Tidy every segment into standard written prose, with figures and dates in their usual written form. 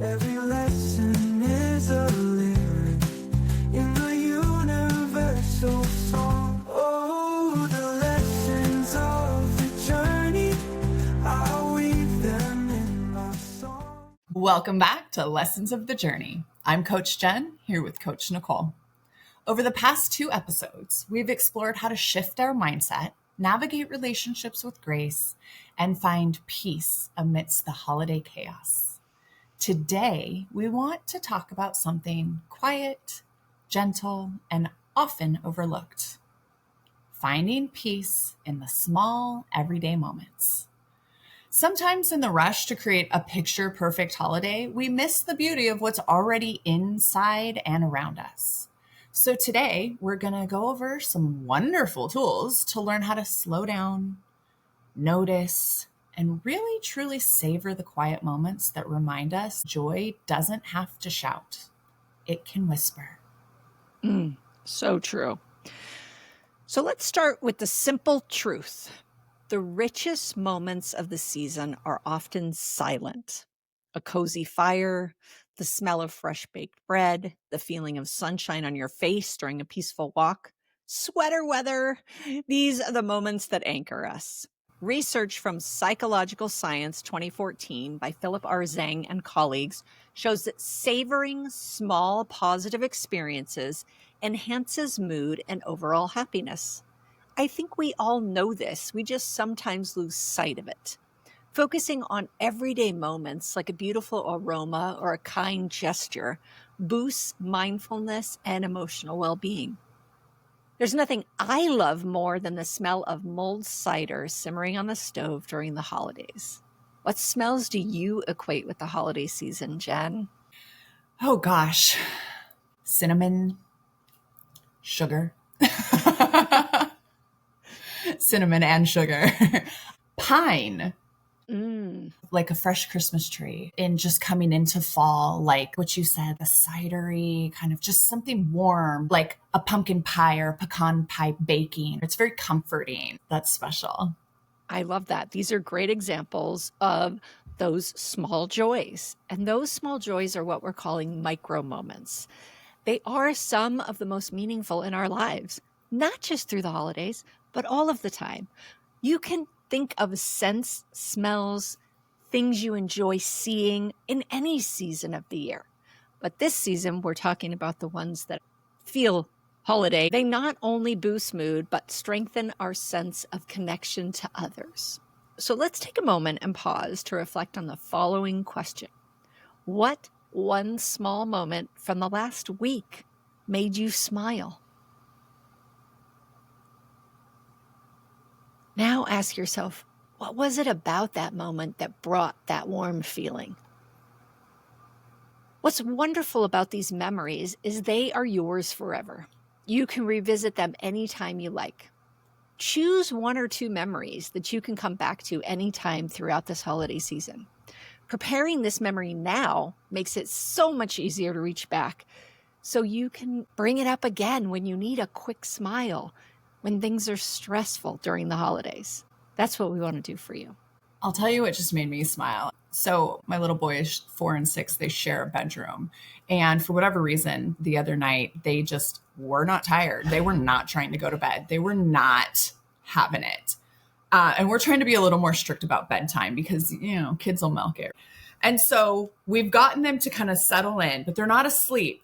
Every lesson is a lyric in the universal song. Oh, the lessons of the journey, I'll weave them in my song. Welcome back to Lessons of the Journey. I'm Coach Jen, here with Coach Nicole. Over the past 2 episodes, we've explored how to shift our mindset, navigate relationships with grace, and find peace amidst the holiday chaos. Today, we want to talk about something quiet, gentle, and often overlooked. Finding peace in the small, everyday moments. Sometimes in the rush to create a picture-perfect holiday, we miss the beauty of what's already inside and around us. So today, we're going to go over some wonderful tools to learn how to slow down, notice, and really truly savor the quiet moments that remind us joy doesn't have to shout. It can whisper. So true. So let's start with the simple truth. The richest moments of the season are often silent. A cozy fire, the smell of fresh baked bread, the feeling of sunshine on your face during a peaceful walk, sweater weather. These are the moments that anchor us. Research from Psychological Science 2014 by Philip R. Zhang and colleagues shows that savoring small positive experiences enhances mood and overall happiness. I think we all know this. We just sometimes lose sight of it. Focusing on everyday moments like a beautiful aroma or a kind gesture boosts mindfulness and emotional well-being. There's nothing I love more than the smell of mulled cider simmering on the stove during the holidays. What smells do you equate with the holiday season, Jen? Oh gosh, cinnamon, sugar. Cinnamon and sugar. Pine. Like a fresh Christmas tree. And just coming into fall, like what you said, the cidery, kind of just something warm, like a pumpkin pie or a pecan pie baking. It's very comforting. That's special. I love that. These are great examples of those small joys. And those small joys are what we're calling micro moments. They are some of the most meaningful in our lives, not just through the holidays, but all of the time. You can think of scents, smells, things you enjoy seeing in any season of the year. But this season, we're talking about the ones that feel holiday. They not only boost mood, but strengthen our sense of connection to others. So let's take a moment and pause to reflect on the following question. What one small moment from the last week made you smile? Now ask yourself, what was it about that moment that brought that warm feeling? What's wonderful about these memories is they are yours forever. You can revisit them anytime you like. Choose 1 or 2 memories that you can come back to anytime throughout this holiday season. Preparing this memory now makes it so much easier to reach back, so you can bring it up again when you need a quick smile, when things are stressful during the holidays. That's what we want to do for you. I'll tell you what just made me smile. So my little boy is 4 and 6. They share a bedroom. And for whatever reason, the other night, they just were not tired. They were not trying to go to bed. They were not having it. And we're trying to be a little more strict about bedtime because, kids will milk it. And so we've gotten them to kind of settle in, but they're not asleep.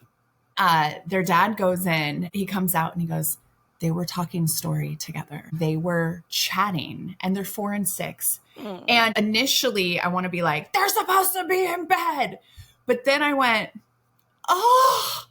Their dad goes in, he comes out and he goes, they were talking story together. They were chatting and they're 4 and 6. And initially I want to be like, they're supposed to be in bed. But then I went, oh,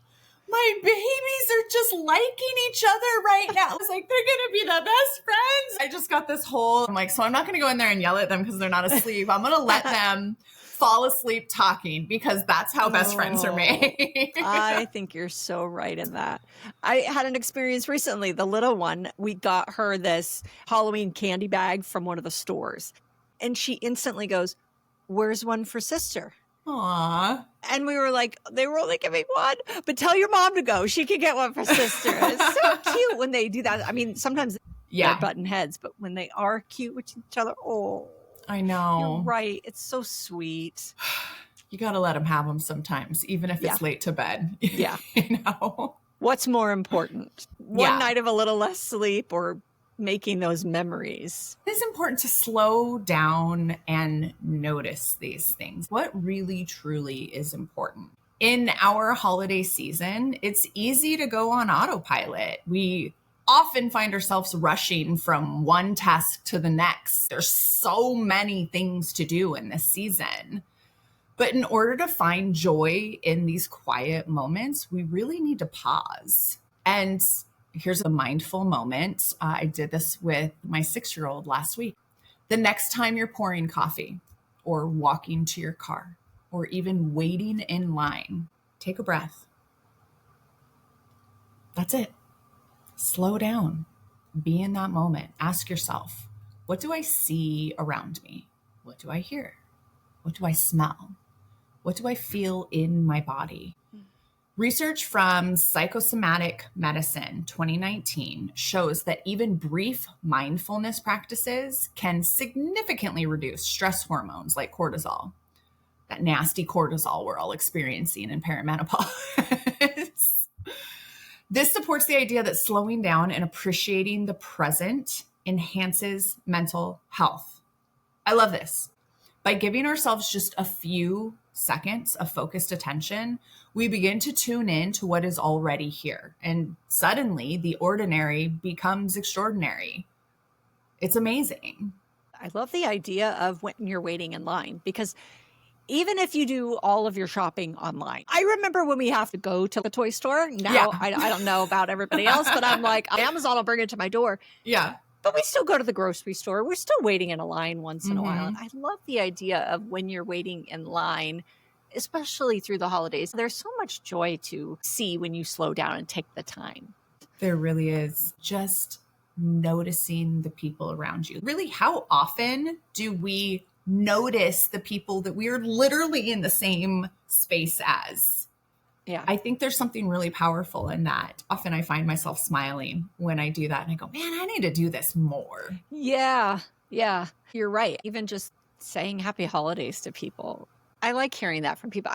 my babies are just liking each other right now. I was like, they're going to be the best friends. I just got this whole, I'm like, so I'm not going to go in there and yell at them because they're not asleep. I'm going to let them fall asleep talking because that's how best friends are made. I think you're so right in that. I had an experience recently. The little one, we got her this Halloween candy bag from one of the stores. And she instantly goes, where's one for sister? Aww. And we were like, they were only giving one, but tell your mom to go. She can get one for sister. It's so cute when they do that. I mean, sometimes they're button heads, but when they are cute with each other, oh. I know. You're right. It's so sweet. You got to let them have them sometimes, even if Yeah. it's late to bed. Yeah. You know? What's more important? One Yeah. night of a little less sleep or making those memories? It is important to slow down and notice these things. What really, truly is important. In our holiday season, it's easy to go on autopilot. We often find ourselves rushing from one task to the next. There's so many things to do in this season. But in order to find joy in these quiet moments, we really need to pause. And here's a mindful moment. I did this with my 6-year-old last week. The next time you're pouring coffee or walking to your car or even waiting in line, take a breath. That's it. Slow down. Be in that moment. Ask yourself, what do I see around me? What do I hear? What do I smell? What do I feel in my body? Research from Psychosomatic Medicine 2019 shows that even brief mindfulness practices can significantly reduce stress hormones like cortisol, that nasty cortisol we're all experiencing in perimenopause. This supports the idea that slowing down and appreciating the present enhances mental health. I love this. By giving ourselves just a few seconds of focused attention, we begin to tune in to what is already here. And suddenly the ordinary becomes extraordinary. It's amazing. I love the idea of when you're waiting in line, because even if you do all of your shopping online, I remember when we have to go to the toy store. Now, Yeah. I don't know about everybody else, but I'm like, Amazon will bring it to my door. Yeah. But we still go to the grocery store. We're still waiting in a line once in a while. And I love the idea of when you're waiting in line, especially through the holidays. There's so much joy to see when you slow down and take the time. There really is. Just noticing the people around you. Really, how often do we notice the people that we are literally in the same space as? Yeah. I think there's something really powerful in that. Often I find myself smiling when I do that and I go, man, I need to do this more. Yeah. Yeah. You're right. Even just saying happy holidays to people. I like hearing that from people.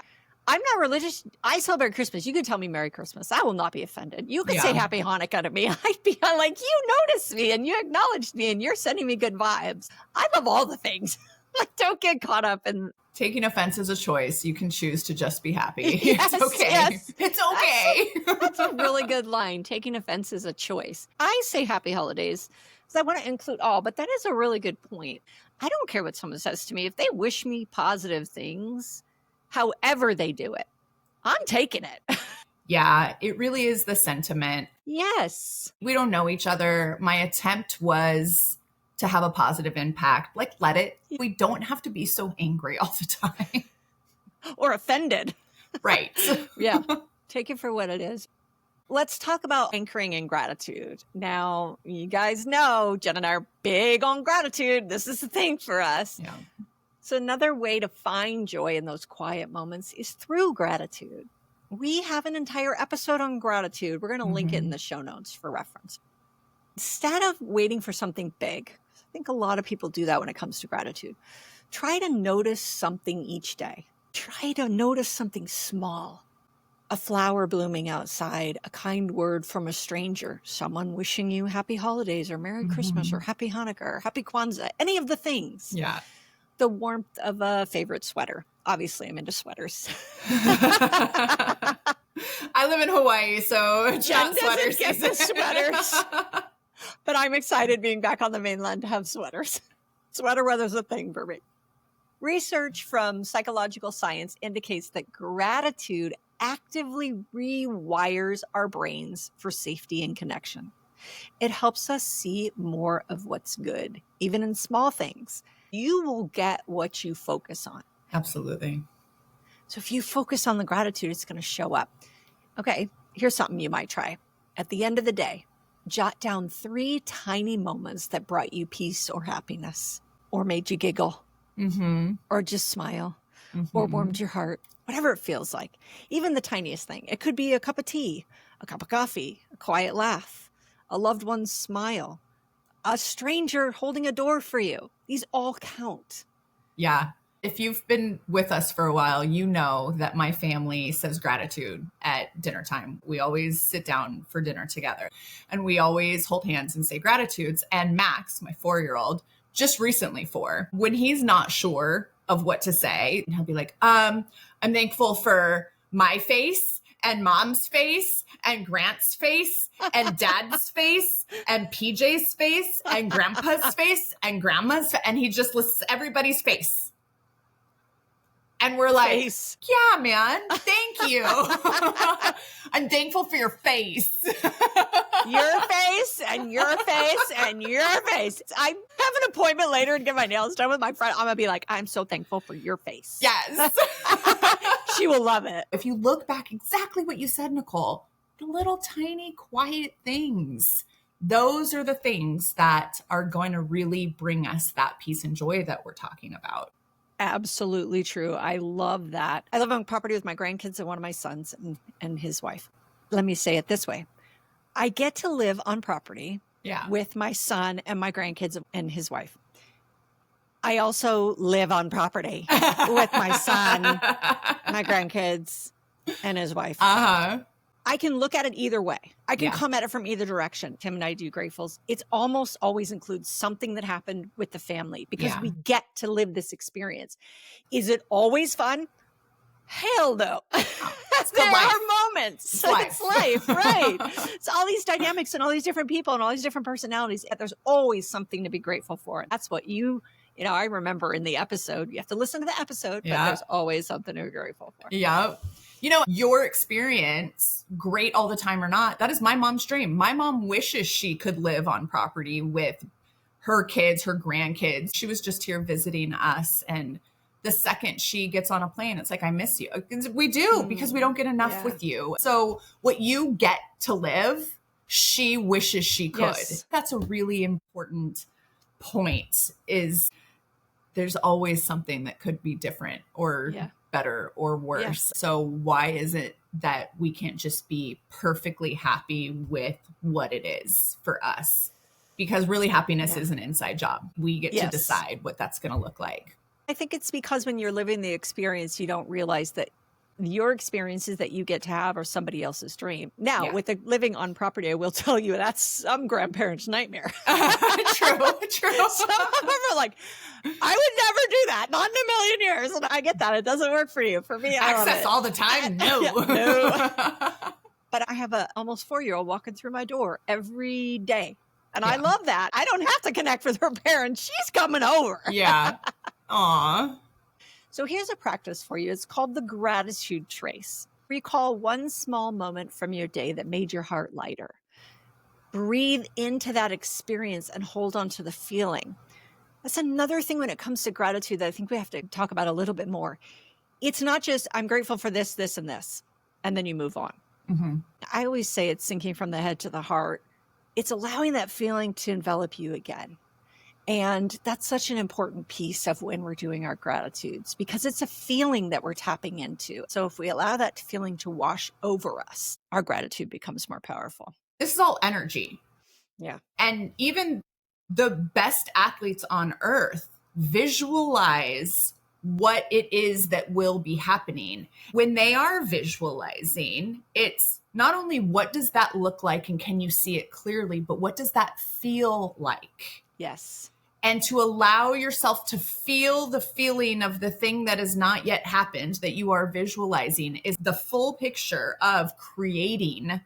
I'm not religious. I celebrate Christmas. You could tell me Merry Christmas. I will not be offended. You could say Happy Hanukkah to me. I'd be like, you noticed me and you acknowledged me and you're sending me good vibes. I love all the things. Like, don't get caught up in taking offense is a choice. You can choose to just be happy. Yes, it's okay. yes. It's okay. That's a really good line. Taking offense is a choice. I say happy holidays because I want to include all, but that is a really good point. I don't care what someone says to me. If they wish me positive things, however they do it, I'm taking it. Yeah, it really is the sentiment. Yes. We don't know each other. My attempt was to have a positive impact. Like, let it. We don't have to be so angry all the time. Or offended. Right. Yeah. Take it for what it is. Let's talk about anchoring in gratitude. Now, you guys know Jen and I are big on gratitude. This is the thing for us. Yeah. So another way to find joy in those quiet moments is through gratitude. We have an entire episode on gratitude. We're going to link it in the show notes for reference. Instead of waiting for something big, I think a lot of people do that when it comes to gratitude. Try to notice something each day. Try to notice something small. A flower blooming outside, a kind word from a stranger, someone wishing you happy holidays or Merry Christmas or Happy Hanukkah or Happy Kwanzaa, any of the things. Yeah. The warmth of a favorite sweater. Obviously, I'm into sweaters. I live in Hawaii, so Jen sweater doesn't get the sweaters. But I'm excited being back on the mainland to have sweaters. Sweater weather's a thing for me. Research from psychological science indicates that gratitude actively rewires our brains for safety and connection. It helps us see more of what's good, even in small things. You will get what you focus on. Absolutely. So if you focus on the gratitude, it's going to show up. Okay, here's something you might try. At the end of the day, jot down 3 tiny moments that brought you peace or happiness, or made you giggle, or just smile, or warmed your heart, whatever it feels like. Even the tiniest thing. It could be a cup of tea, a cup of coffee, a quiet laugh, a loved one's smile, a stranger holding a door for you. These all count. Yeah. If you've been with us for a while, you know that my family says gratitude at dinner time. We always sit down for dinner together and we always hold hands and say gratitudes. And Max, my 4-year-old, just recently 4, when he's not sure of what to say, he'll be like, I'm thankful for my face and mom's face and Grant's face and dad's face and PJ's face and grandpa's face and grandma's and he just lists everybody's face. And we're like, Face. yeah, man, thank you. I'm thankful for your face. Your face and your face and your face. I have an appointment later and get my nails done with my friend. I'm going to be like, I'm so thankful for your face. Yes. She will love it. If you look back, exactly what you said, Nicole, the little tiny quiet things, those are the things that are going to really bring us that peace and joy that we're talking about. Absolutely true. I love that. I live on property with my grandkids and one of my sons and his wife. Let me say it this way. I get to live on property with my son and my grandkids and his wife. I also live on property with my son, my grandkids, and his wife. I can look at it either way. I can come at it from either direction. Tim and I do gratefuls. It's almost always includes something that happened with the family because we get to live this experience. Is it always fun? Hell no. There are moments. It's life, right? It's all these dynamics and all these different people and all these different personalities. There's always something to be grateful for. That's what I remember in the episode. You have to listen to the episode, but there's always something to be grateful for. Yeah. Your experience, great all the time or not, that is my mom's dream. My mom wishes she could live on property with her kids, her grandkids. She was just here visiting us. And the second she gets on a plane, it's like, I miss you. We do because we don't get enough with you. So what you get to live, she wishes she could. Yes. That's a really important point is there's always something that could be different or better or worse. So why is it that we can't just be perfectly happy with what it is for us? Because really happiness is an inside job. We get to decide what that's going to look like. I think it's because when you're living the experience, you don't realize that your experiences that you get to have are somebody else's dream. Now, with the living on property, I will tell you that's some grandparents' nightmare. True. Some of them are like, I would never do that. Not in a million years. And I get that. It doesn't work for you. For me, I love access it. all the time. No. No. But I have a almost 4-year-old walking through my door every day. And I love that. I don't have to connect with her parents. She's coming over. Yeah. Aw. So here's a practice for you. It's called the gratitude trace. Recall one small moment from your day that made your heart lighter. Breathe into that experience and hold on to the feeling. That's another thing when it comes to gratitude that I think we have to talk about a little bit more. It's not just, I'm grateful for this, this, and this, and then you move on. Mm-hmm. I always say it's sinking from the head to the heart. It's allowing that feeling to envelop you again. And that's such an important piece of when we're doing our gratitudes because it's a feeling that we're tapping into. So if we allow that feeling to wash over us, our gratitude becomes more powerful. This is all energy. Yeah. And even the best athletes on earth visualize what it is that will be happening. When they are visualizing, it's not only what does that look like and can you see it clearly, but what does that feel like? Yes. And to allow yourself to feel the feeling of the thing that has not yet happened that you are visualizing is the full picture of creating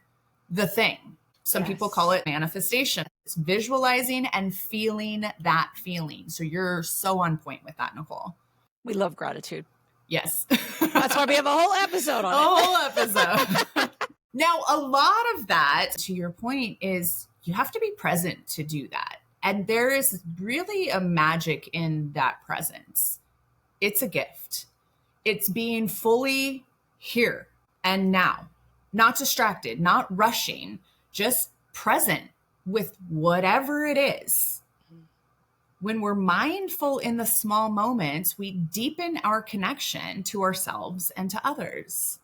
the thing. Some people call it manifestation. It's visualizing and feeling that feeling. So you're so on point with that, Nicole. We love gratitude. Yes. That's why we have a whole episode on it. A whole episode. Now, a lot of that, to your point, is you have to be present to do that. And there is really a magic in that presence. It's a gift. It's being fully here and now, not distracted, not rushing, just present with whatever it is. When we're mindful in the small moments, we deepen our connection to ourselves and to others.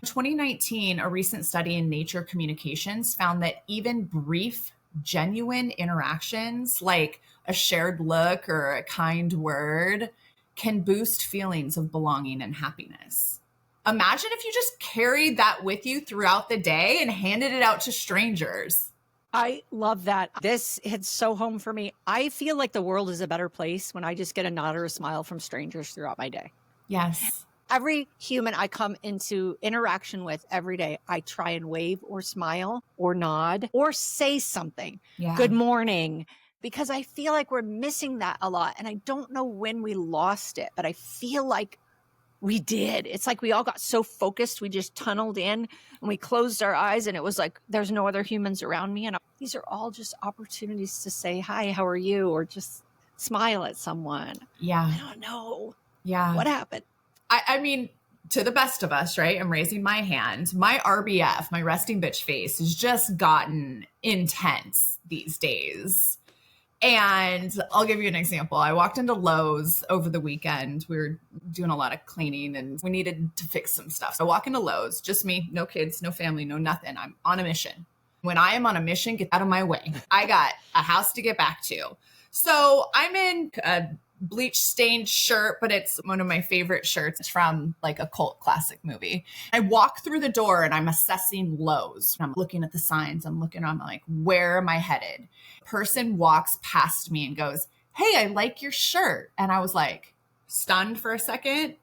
In 2019, a recent study in Nature Communications found that even brief, genuine interactions like a shared look or a kind word can boost feelings of belonging and happiness. Imagine if you just carried that with you throughout the day and handed it out to strangers. I love that. This hits so home for me. I feel like the world is a better place when I just get a nod or a smile from strangers throughout my day. Yes. Every human I come into interaction with every day, I try and wave or smile or nod or say something. Yeah. Good morning. Because I feel like we're missing that a lot. And I don't know when we lost it, but I feel like we did. It's like we all got so focused. We just tunneled in and we closed our eyes and it was like, there's no other humans around me. And these are all just opportunities to say, hi, how are you? Or just smile at someone. Yeah. I don't know. Yeah. What happened? I mean, to the best of us, right? I'm raising my hand. My RBF, my resting bitch face, has just gotten intense these days. And I'll give you an example. I walked into Lowe's over the weekend. We were doing a lot of cleaning and we needed to fix some stuff. So I walk into Lowe's, just me, no kids, no family, no nothing. I'm on a mission. When I am on a mission, get out of my way. I got a house to get back to. So I'm in a bleach stained shirt, but it's one of my favorite shirts. It's from like a cult classic movie. I walk through the door and I'm assessing Lowe's. I'm looking at the signs. I'm like, where am I headed? Person walks past me and goes, hey, I like your shirt. And I was like stunned for a second.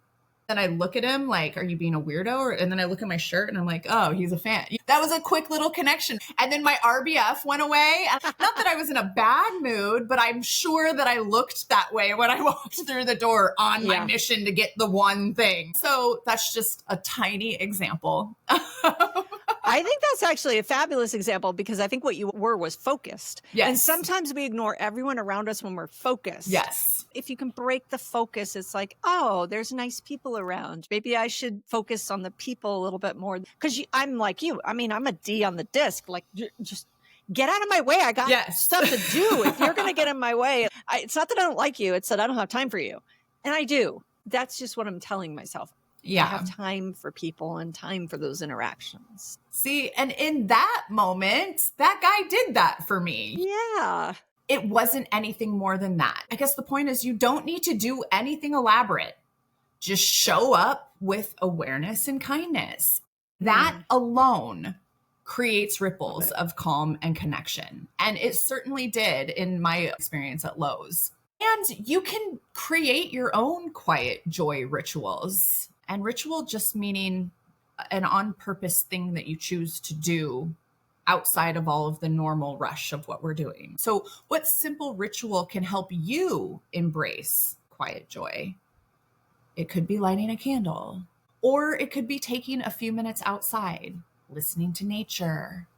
Then I look at him like, are you being a weirdo? And then I look at my shirt and I'm like, oh, he's a fan. That was a quick little connection. And then my RBF went away. Not that I was in a bad mood, but I'm sure that I looked that way when I walked through the door on my mission to get the one thing. So that's just a tiny example. I think that's actually a fabulous example because I think what you were was focused. Yes. And sometimes we ignore everyone around us when we're focused. Yes. If you can break the focus, it's like, oh, there's nice people around. Maybe I should focus on the people a little bit more. Because I'm like you. I mean, I'm a D on the disc. Like, just get out of my way. I got stuff to do. If you're going to get in my way, it's not that I don't like you. It's that I don't have time for you. And I do. That's just what I'm telling myself. Yeah. I have time for people and time for those interactions. See, and in that moment, that guy did that for me. Yeah. It wasn't anything more than that. I guess the point is you don't need to do anything elaborate. Just show up with awareness and kindness. That alone creates ripples of calm and connection. And it certainly did in my experience at Lowe's. And you can create your own quiet joy rituals. And ritual just meaning an on-purpose thing that you choose to do outside of all of the normal rush of what we're doing. So what simple ritual can help you embrace quiet joy? It could be lighting a candle, or it could be taking a few minutes outside, listening to nature.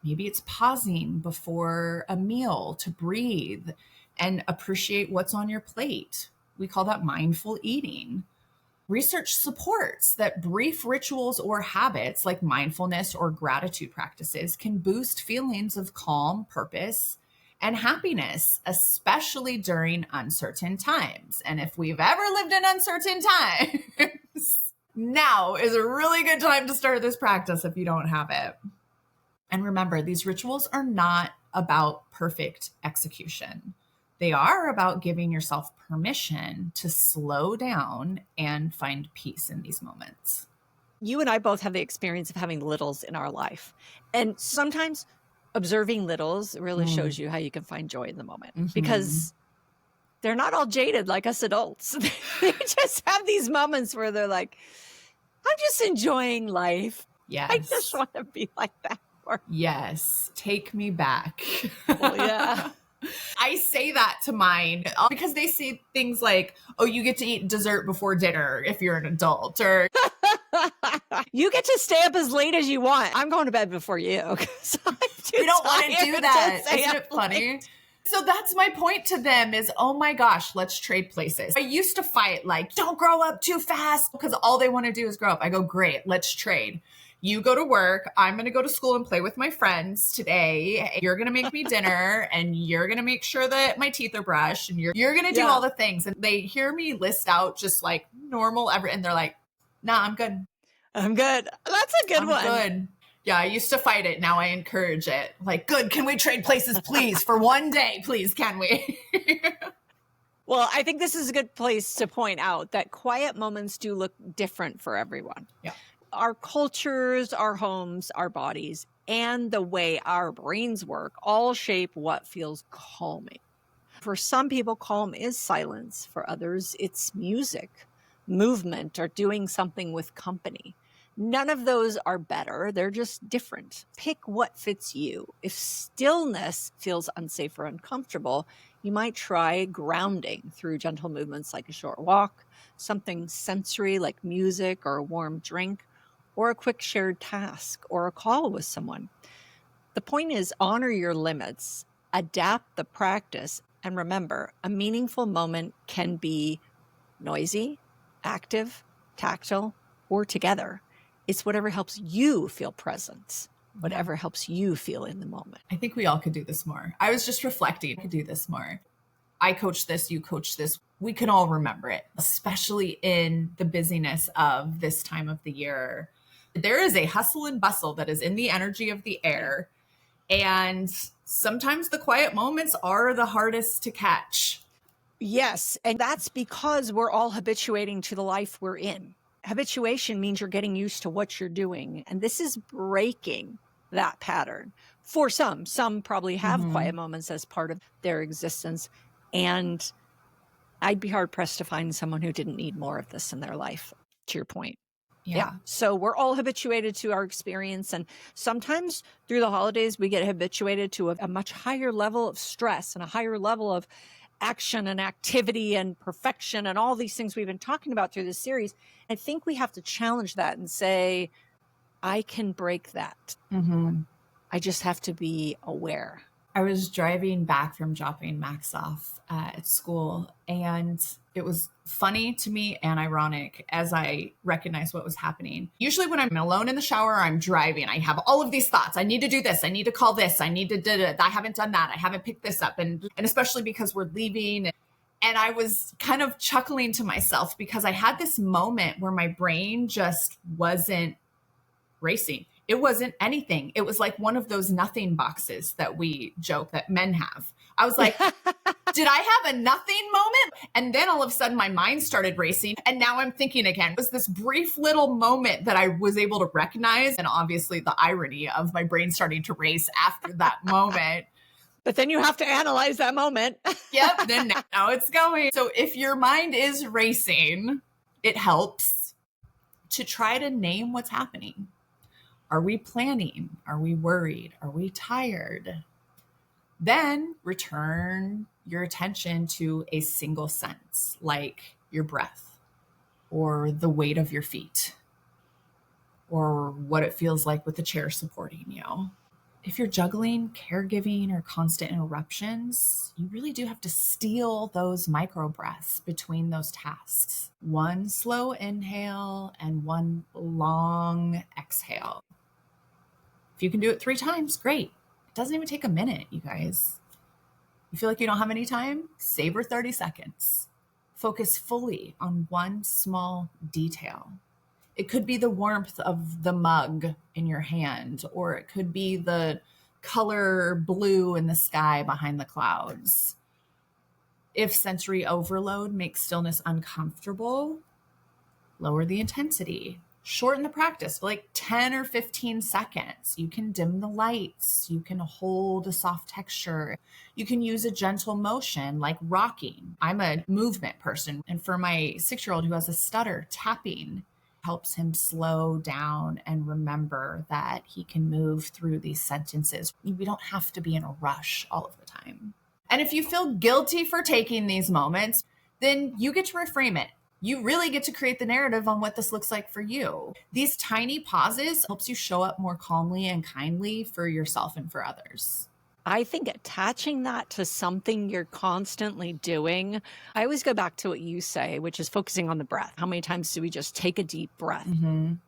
Maybe it's pausing before a meal to breathe and appreciate what's on your plate. We call that mindful eating. Research supports that brief rituals or habits like mindfulness or gratitude practices can boost feelings of calm, purpose, and happiness, especially during uncertain times. And if we've ever lived in uncertain times, now is a really good time to start this practice if you don't have it. And remember, these rituals are not about perfect execution. They are about giving yourself permission to slow down and find peace in these moments. You and I both have the experience of having littles in our life. And sometimes observing littles really shows you how you can find joy in the moment because they're not all jaded like us adults. They just have these moments where they're like, I'm just enjoying life. Yes. I just want to be like that. Yes. Take me back. Well, yeah. I say that to mine because they say things like, oh, you get to eat dessert before dinner if you're an adult, or you get to stay up as late as you want. I'm going to bed before you. We don't want to do that. Isn't it funny? So that's my point to them is, oh my gosh, let's trade places. I used to fight like, don't grow up too fast because all they want to do is grow up. I go, great, let's trade. You go to work. I'm going to go to school and play with my friends today. You're going to make me dinner and you're going to make sure that my teeth are brushed and you're going to do all the things. And they hear me list out just like normal and they're like, nah, I'm good. I'm good. That's a good one. Good. Yeah, I used to fight it. Now I encourage it. Like, good. Can we trade places, please? For one day, please, can we? Well, I think this is a good place to point out that quiet moments do look different for everyone. Yeah. Our cultures, our homes, our bodies, and the way our brains work all shape what feels calming. For some people, calm is silence. For others, it's music, movement, or doing something with company. None of those are better. They're just different. Pick what fits you. If stillness feels unsafe or uncomfortable, you might try grounding through gentle movements like a short walk, something sensory like music or a warm drink, or a quick shared task or a call with someone. The point is, honor your limits, adapt the practice, and remember, a meaningful moment can be noisy, active, tactile, or together. It's whatever helps you feel present, whatever helps you feel in the moment. I think we all could do this more. I was just reflecting, I could do this more. I coach this, you coach this. We can all remember it, especially in the busyness of this time of the year. There is a hustle and bustle that is in the energy of the air. And sometimes the quiet moments are the hardest to catch. Yes. And that's because we're all habituating to the life we're in. Habituation means you're getting used to what you're doing. And this is breaking that pattern. For some probably have quiet moments as part of their existence. And I'd be hard pressed to find someone who didn't need more of this in their life, to your point. Yeah. So we're all habituated to our experience. And sometimes through the holidays, we get habituated to a much higher level of stress and a higher level of action and activity and perfection and all these things we've been talking about through this series. I think we have to challenge that and say, I can break that. I just have to be aware. I was driving back from dropping Max off at school, and it was funny to me and ironic as I recognized what was happening. Usually when I'm alone in the shower, I'm driving. I have all of these thoughts. I need to do this. I need to call this. I need to I haven't done that. I haven't picked this up. And especially because we're leaving. And I was kind of chuckling to myself because I had this moment where my brain just wasn't racing. It wasn't anything. It was like one of those nothing boxes that we joke that men have. I was like, did I have a nothing moment? And then all of a sudden my mind started racing. And now I'm thinking again. It was this brief little moment that I was able to recognize. And obviously the irony of my brain starting to race after that moment. But then you have to analyze that moment. Yep. Then now it's going. So if your mind is racing, it helps to try to name what's happening. Are we planning? Are we worried? Are we tired? Then return your attention to a single sense, like your breath or the weight of your feet or what it feels like with the chair supporting you. If you're juggling caregiving or constant interruptions, you really do have to steal those micro breaths between those tasks. One slow inhale and one long exhale. If you can do it 3 times, great. It doesn't even take a minute, you guys. You feel like you don't have any time? Savor 30 seconds. Focus fully on one small detail. It could be the warmth of the mug in your hand, or it could be the color blue in the sky behind the clouds. If sensory overload makes stillness uncomfortable, lower the intensity. Shorten the practice, like 10 or 15 seconds. You can dim the lights. You can hold a soft texture. You can use a gentle motion like rocking. I'm a movement person. And for my 6-year-old who has a stutter, tapping helps him slow down and remember that he can move through these sentences. We don't have to be in a rush all of the time. And if you feel guilty for taking these moments, then you get to reframe it. You really get to create the narrative on what this looks like for you. These tiny pauses helps you show up more calmly and kindly for yourself and for others. I think attaching that to something you're constantly doing, I always go back to what you say, which is focusing on the breath. How many times do we just take a deep breath?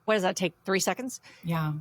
What does that take? 3 seconds? Yeah.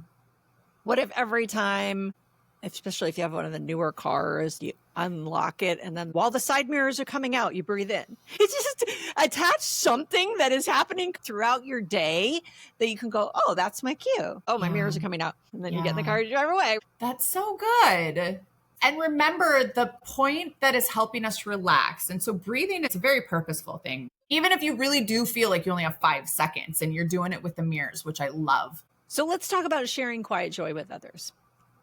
What if every time, especially if you have one of the newer cars, you unlock it, and then while the side mirrors are coming out, you breathe in. It's just attach something that is happening throughout your day that you can go, oh, that's my cue. Oh, my mirrors are coming out. And then you get in the car, you drive away. That's so good. And remember the point that is helping us relax. And so breathing is a very purposeful thing. Even if you really do feel like you only have 5 seconds and you're doing it with the mirrors, which I love. So let's talk about sharing quiet joy with others.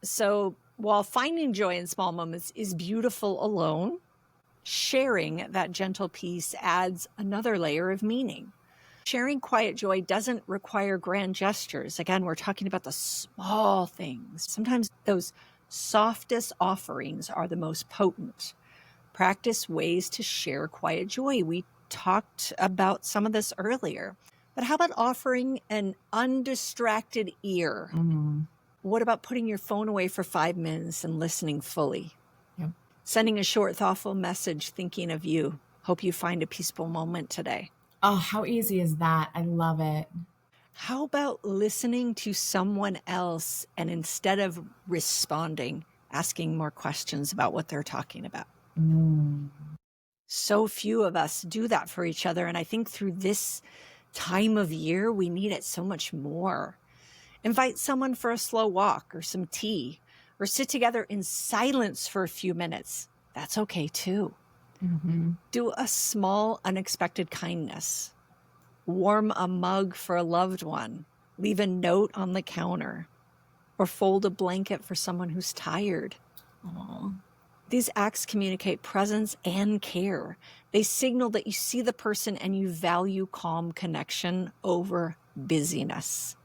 So while finding joy in small moments is beautiful alone, sharing that gentle peace adds another layer of meaning. Sharing quiet joy doesn't require grand gestures. Again, we're talking about the small things. Sometimes those softest offerings are the most potent. Practice ways to share quiet joy. We talked about some of this earlier. But how about offering an undistracted ear? What about putting your phone away for 5 minutes and listening fully? Yep. Sending a short, thoughtful message thinking of you. Hope you find a peaceful moment today. Oh, how easy is that? I love it. How about listening to someone else and instead of responding, asking more questions about what they're talking about? So few of us do that for each other. And I think through this time of year, we need it so much more. Invite someone for a slow walk or some tea, or sit together in silence for a few minutes. That's okay too. Do a small, unexpected kindness. Warm a mug for a loved one. Leave a note on the counter, or fold a blanket for someone who's tired. Aww. These acts communicate presence and care. They signal that you see the person and you value calm connection over busyness.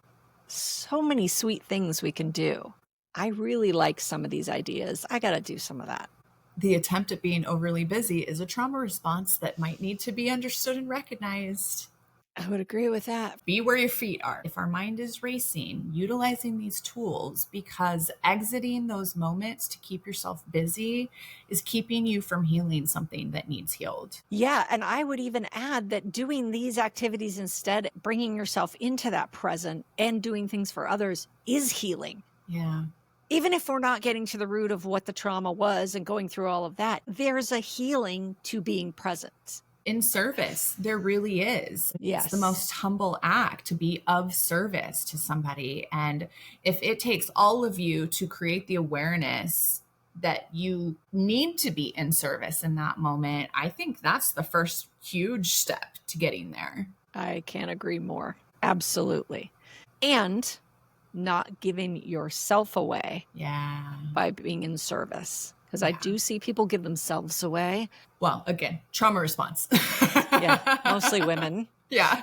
So many sweet things we can do. I really like some of these ideas. I got to do some of that. The attempt at being overly busy is a trauma response that might need to be understood and recognized. I would agree with that. Be where your feet are. If our mind is racing, utilizing these tools, because exiting those moments to keep yourself busy is keeping you from healing something that needs healed. Yeah. And I would even add that doing these activities instead, bringing yourself into that present and doing things for others is healing. Yeah. Even if we're not getting to the root of what the trauma was and going through all of that, there's a healing to being present. In service, there really is. Yes. It's the most humble act to be of service to somebody. And if it takes all of you to create the awareness that you need to be in service in that moment, I think that's the first huge step to getting there. I can't agree more. Absolutely. And not giving yourself away by being in service. Because I do see people give themselves away. Well, again, trauma response. Yeah, mostly women. Yeah.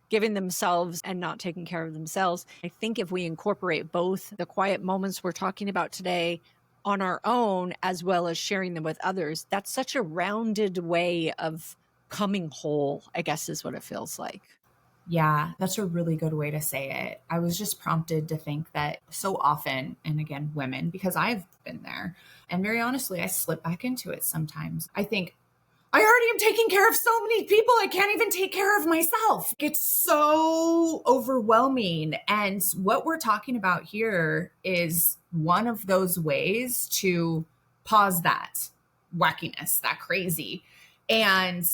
Giving themselves and not taking care of themselves. I think if we incorporate both the quiet moments we're talking about today on our own, as well as sharing them with others, that's such a rounded way of coming whole, I guess is what it feels like. Yeah, that's a really good way to say it. I was just prompted to think that so often, and again, women, because I've been there, and very honestly, I slip back into it sometimes. I think, I already am taking care of so many people, I can't even take care of myself. It's so overwhelming. And what we're talking about here is one of those ways to pause that wackiness, that crazy, and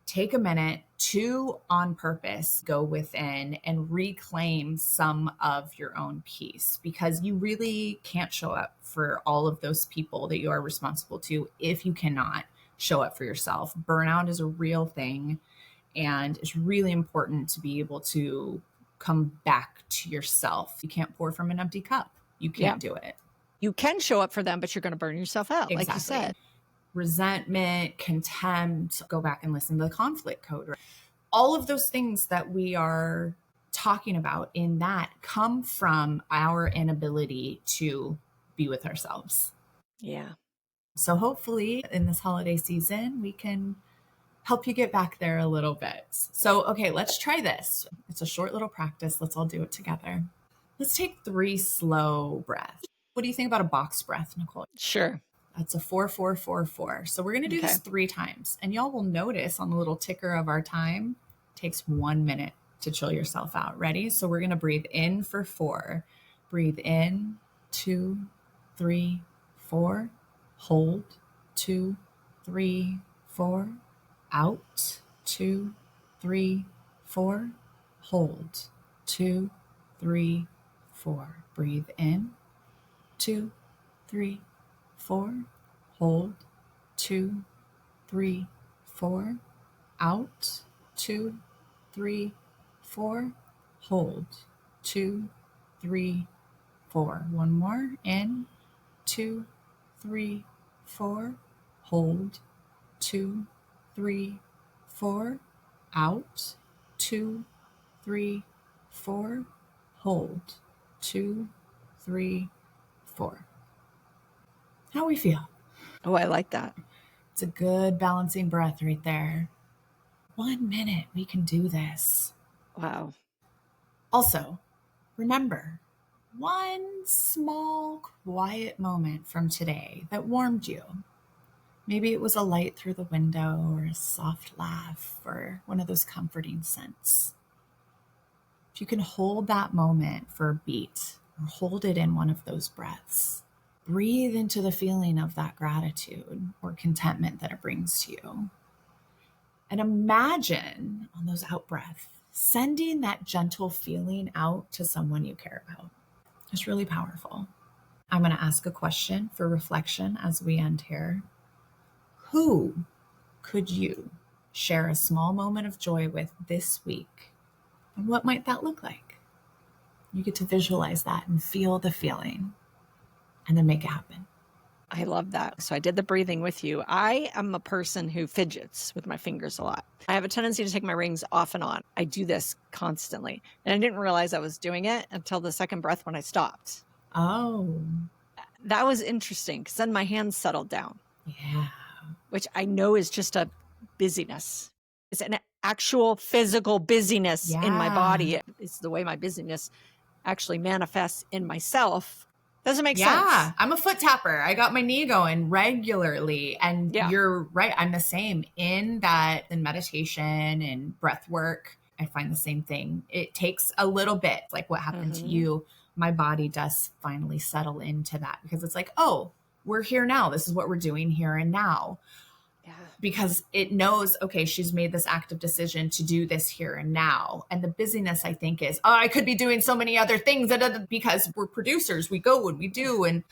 take a minute to, on purpose, go within and reclaim some of your own peace, because you really can't show up for all of those people that you are responsible to if you cannot show up for yourself. Burnout is a real thing, and it's really important to be able to come back to yourself. You can't pour from an empty cup. You can't do it. You can show up for them, but you're going to burn yourself out, like you said. Resentment, contempt, go back and listen to the conflict code. All of those things that we are talking about in that come from our inability to be with ourselves. Yeah. So hopefully in this holiday season, we can help you get back there a little bit. So, okay, let's try this. It's a short little practice. Let's all do it together. Let's take 3 slow breaths. What do you think about a box breath, Nicole? Sure. That's a 4-4-4-4. So we're going to do this 3 times. And y'all will notice on the little ticker of our time, it takes 1 minute to chill yourself out. Ready? So we're going to breathe in for 4. Breathe in, 2, 3, 4. Hold, 2, 3, 4. Out, 2, 3, 4. Hold, 2, 3, 4. Breathe in, 2, 3, 4. Hold. 2, 3, 4. Out. 2, 3, 4. Hold. 2, 3, 4. One more. In. 2, 3, 4. Hold. 2, 3, 4. Out. 2, 3, 4. Hold. 2, 3, 4. How we feel? Oh, I like that. It's a good balancing breath right there. 1 minute, we can do this. Wow. Also, remember, one small, quiet moment from today that warmed you. Maybe it was a light through the window or a soft laugh or one of those comforting scents. If you can hold that moment for a beat or hold it in one of those breaths, breathe into the feeling of that gratitude or contentment that it brings to you. And imagine on those out breaths, sending that gentle feeling out to someone you care about. It's really powerful. I'm going to ask a question for reflection as we end here. Who could you share a small moment of joy with this week? And what might that look like? You get to visualize that and feel the feeling and then make it happen. I love that. So I did the breathing with you. I am a person who fidgets with my fingers a lot. I have a tendency to take my rings off and on. I do this constantly. And I didn't realize I was doing it until the second breath when I stopped. Oh, That was interesting because then my hands settled down, yeah. which I know is just a busyness. It's an actual physical busyness in my body. It's the way my busyness actually manifests in myself. Doesn't make sense. Yeah, I'm a foot tapper. I got my knee going regularly. And Yeah. You're right. I'm the same in that in meditation and breath work. I find the same thing. It takes a little bit, like what happened to you. My body does finally settle into that because it's like, oh, we're here now. This is what we're doing here and now. Yeah. Because it knows, okay, she's made this active decision to do this here and now. And the busyness, I think, is, oh, I could be doing so many other things because we're producers. We go and we do. And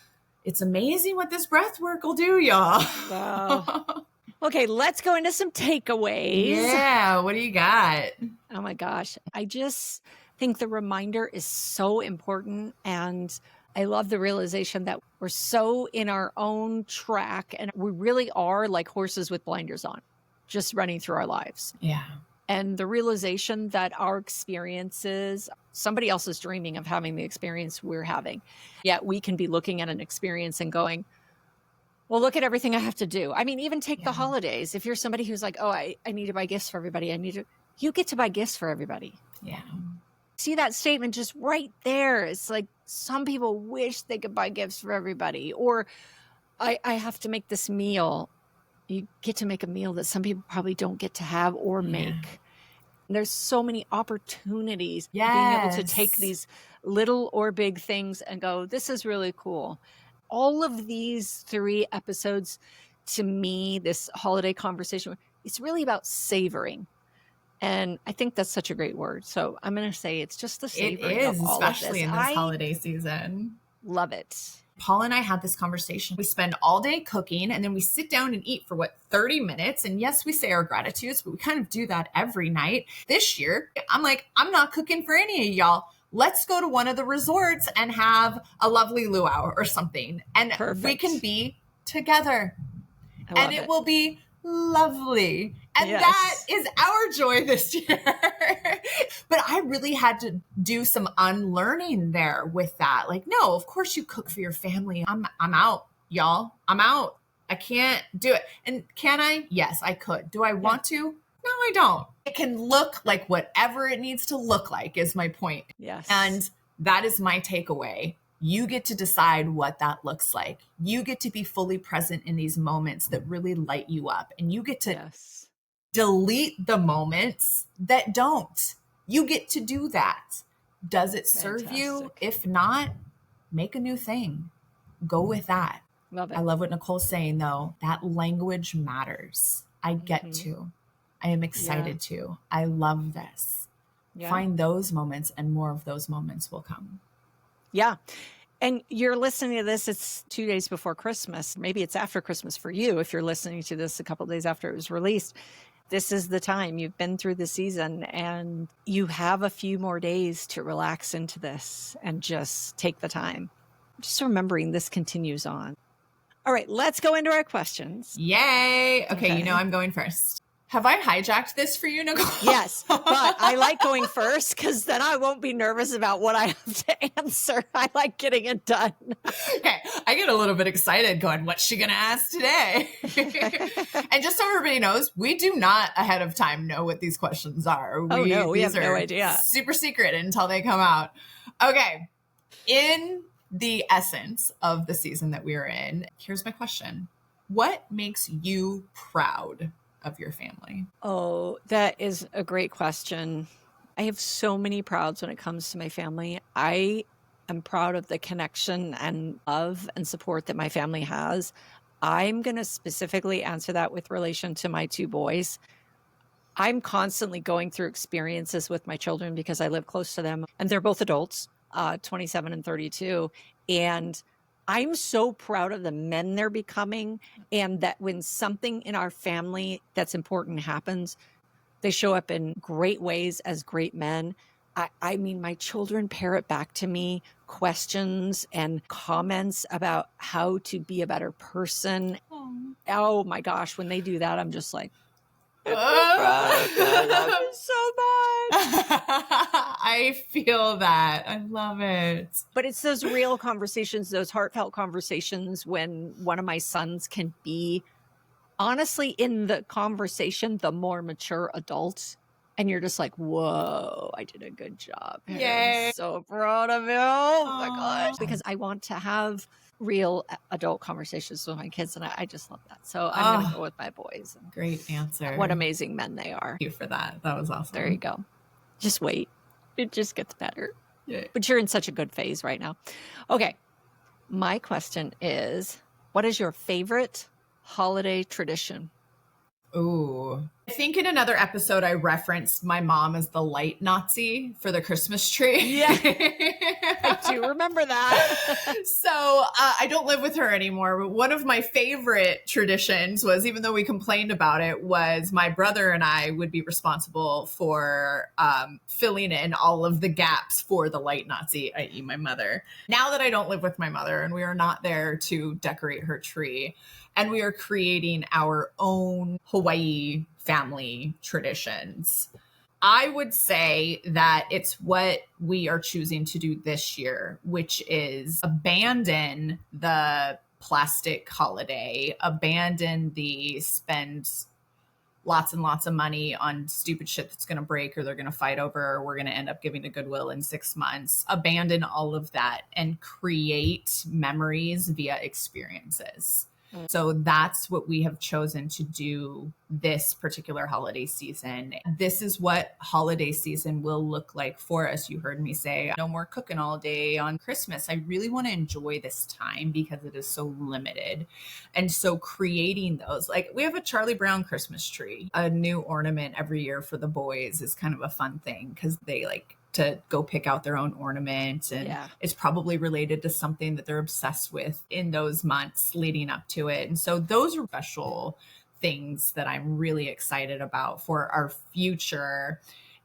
it's amazing what this breath work will do, y'all. Wow. Okay, let's go into some takeaways. Yeah, what do you got? Oh my gosh. I just think the reminder is so important. And I love the realization that we're so in our own track and we really are like horses with blinders on, just running through our lives. Yeah. And the realization that our experiences, somebody else is dreaming of having the experience we're having. Yet we can be looking at an experience and going, well, look at everything I have to do. I mean, even take the holidays. If you're somebody who's like, oh, I need to buy gifts for everybody. You get to buy gifts for everybody. Yeah. See that statement just right there. It's like some people wish they could buy gifts for everybody. Or I have to make this meal. You get to make a meal that some people probably don't get to have or make. There's so many opportunities being able to take these little or big things and go, this is really cool. All of these 3 episodes, to me, this holiday conversation, it's really about savoring. And I think that's such a great word. So I'm going to say it's just the savoring It is, of all especially of in this. this holiday season. Love it. Paul and I had this conversation. We spend all day cooking and then we sit down and eat for 30 minutes. And yes, we say our gratitudes, but we kind of do that every night. This year, I'm like, I'm not cooking for any of y'all. Let's go to one of the resorts and have a lovely luau or something. And we can be together. And it will be lovely. And that is our joy this year. But I really had to do some unlearning there with that. Like, no, of course you cook for your family. I'm out, y'all. I'm out. I can't do it. And can I? Yes, I could. Do I want to? No, I don't. It can look like whatever it needs to look like is my point. Yes. And that is my takeaway. You get to decide what that looks like. You get to be fully present in these moments that really light you up. And you get to delete the moments that don't. You get to do that. Does it serve you? If not, make a new thing. Go with that. Love it. I love what Nicole's saying, though. That language matters. I get to. I am excited to. I love this. Find those moments and more of those moments will come. Yeah. And you're listening to this, it's 2 days before Christmas. Maybe it's after Christmas for you if you're listening to this a couple of days after it was released. This is the time. You've been through the season and you have a few more days to relax into this and just take the time. Just remembering this continues on. All right, let's go into our questions. Yay. Okay, you know I'm going first. Have I hijacked this for you, Nicole? Yes, but I like going first because then I won't be nervous about what I have to answer. I like getting it done. Okay, I get a little bit excited going, what's she going to ask today? And just so everybody knows, we do not ahead of time know what these questions are. We have no idea. Super secret until they come out. Okay, in the essence of the season that we are in, here's my question. What makes you proud of your family? Oh, that is a great question. I have so many prouds when it comes to my family. I am proud of the connection and love and support that my family has. I'm going to specifically answer that with relation to my 2 boys. I'm constantly going through experiences with my children because I live close to them, and they're both adults, 27 and 32. And I'm so proud of the men they're becoming, and that when something in our family that's important happens, they show up in great ways as great men. I mean, my children parrot back to me questions and comments about how to be a better person. Oh my gosh, when they do that, I'm just like, I love you so much. I feel that. I love it. But it's those real conversations, those heartfelt conversations when one of my sons can be honestly in the conversation, the more mature adult. And you're just like, whoa, I did a good job. Yay. I'm so proud of you. Oh my gosh. Because I want to have real adult conversations with my kids. And I just love that. So I'm going to go with my boys. Great answer. What amazing men they are. Thank you for that. That was awesome. There you go. Just wait. It just gets better. Yeah. But you're in such a good phase right now. Okay. My question is, what is your favorite holiday tradition? Ooh. I think in another episode, I referenced my mom as the light Nazi for the Christmas tree. Yeah. I do remember that. So I don't live with her anymore. But one of my favorite traditions was, even though we complained about it, was my brother and I would be responsible for filling in all of the gaps for the light Nazi, i.e. my mother. Now that I don't live with my mother and we are not there to decorate her tree, and we are creating our own Hawaii family traditions, I would say that it's what we are choosing to do this year, which is abandon the plastic holiday, abandon the spend lots and lots of money on stupid shit that's going to break or they're going to fight over, or we're going to end up giving to Goodwill in 6 months. Abandon all of that and create memories via experiences. So that's what we have chosen to do this particular holiday season. This is what holiday season will look like for us. You heard me say, no more cooking all day on Christmas. I really want to enjoy this time because it is so limited. And so creating those, like we have a Charlie Brown Christmas tree, a new ornament every year for the boys is kind of a fun thing because they like to go pick out their own ornament, and it's probably related to something that they're obsessed with in those months leading up to it. And so those are special things that I'm really excited about for our future,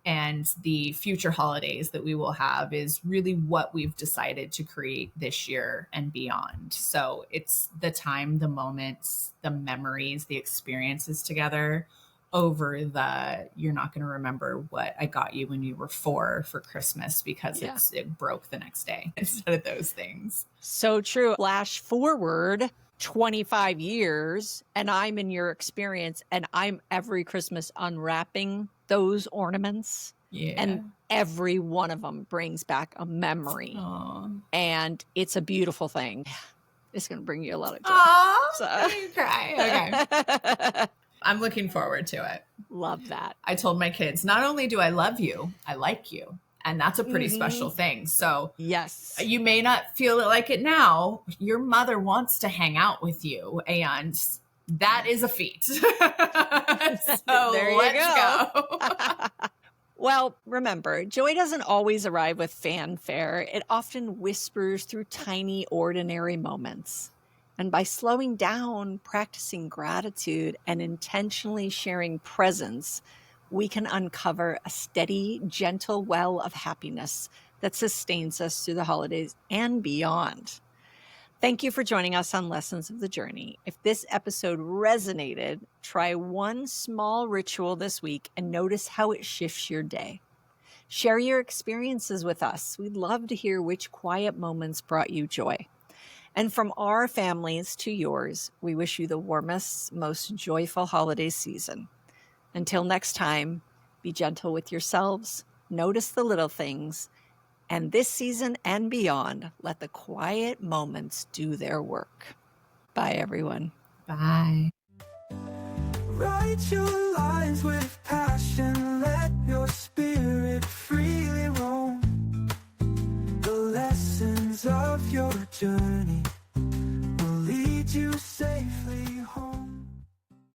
and the future holidays that we will have is really what we've decided to create this year and beyond. So it's the time, the moments, the memories, the experiences together over the, you're not going to remember what I got you when you were 4 for Christmas because it broke the next day, instead of those things. So true. Flash forward 25 years and I'm in your experience, and I'm every Christmas unwrapping those ornaments. Yeah. And every one of them brings back a memory. Aww. And it's a beautiful thing. It's going to bring you a lot of joy. Aww, So. you cry. Okay. I'm looking forward to it. Love that. I told my kids, not only do I love you, I like you. And that's a pretty special thing. So yes, you may not feel like it now. Your mother wants to hang out with you, and that is a feat. So there you let's go. Well, remember, joy doesn't always arrive with fanfare. It often whispers through tiny, ordinary moments. And by slowing down, practicing gratitude, and intentionally sharing presence, we can uncover a steady, gentle well of happiness that sustains us through the holidays and beyond. Thank you for joining us on Lessons of the Journey. If this episode resonated, try one small ritual this week and notice how it shifts your day. Share your experiences with us. We'd love to hear which quiet moments brought you joy. And from our families to yours, we wish you the warmest, most joyful holiday season. Until next time, be gentle with yourselves, notice the little things, and this season and beyond, let the quiet moments do their work. Bye, everyone. Bye. Write your lives with passion.